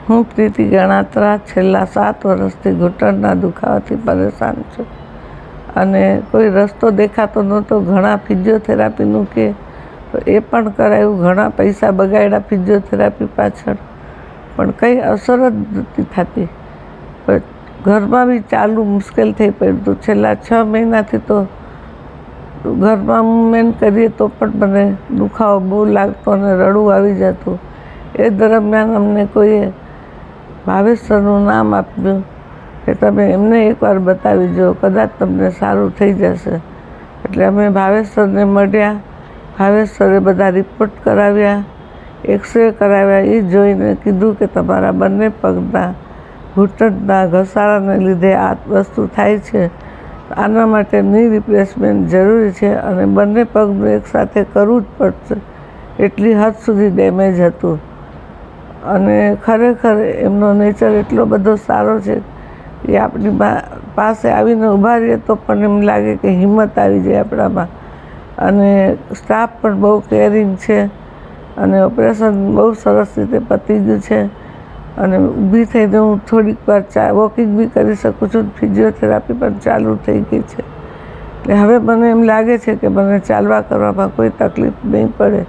હું પ્રીતિ ગણાત્રા છેલ્લા 7 વર્ષથી ઘૂંટણના દુખાવાથી પરેશાન છું અને કોઈ રસ્તો દેખાતો નહોતો. ઘણા ફિઝિયોથેરાપીનું કે તો એ પણ કરાયું, ઘણા પૈસા બગાડ્યા ફિઝિયોથેરાપી પાછળ, પણ કંઈ અસર જ નથી થતી. ઘરમાં બી ચાલવું મુશ્કેલ થઈ પડ્યું હતું. છેલ્લા 6 મહિનાથી તો ઘરમાં મૂવમેન્ટ કરીએ તો પણ મને દુખાવો બહુ લાગતો અને રડવું આવી જતું. એ દરમિયાન અમને કોઈએ ભાવેશ સરનું નામ આપ્યું કે તમે એમને એકવાર બતાવી જુઓ, કદાચ તમને સારું થઈ જશે. એટલે અમે ભાવેશ સરને મળ્યા. ભાવેશ સરે બધા રિપોર્ટ કરાવ્યા, એક્સરે કરાવ્યા. એ જોઈને કીધું કે તમારા બંને પગના ઘૂંટણના ઘસારાને લીધે આ વસ્તુ થાય છે. આના માટે ની રિપ્લેસમેન્ટ જરૂરી છે અને બંને પગનું એકસાથે કરવું જ પડશે. એટલી હદ સુધી ડેમેજ હતું. અને ખરેખર એમનો નેચર એટલો બધો સારો છે કે આપણી પાસે આવીને ઊભા રહીએ તો પણ એમ લાગે કે હિંમત આવી જાય આપણામાં. અને સ્ટાફ પણ બહુ કેરિંગ છે અને ઓપરેશન બહુ સરસ રીતે પતી ગયું છે. અને ઊભી થઈને હું થોડીક વાર વોકિંગ બી કરી શકું છું. ફિઝિયોથેરાપી પણ ચાલુ થઈ ગઈ છે. એટલે હવે મને એમ લાગે છે કે મને ચાલવા કરવામાં કોઈ તકલીફ નહીં પડે.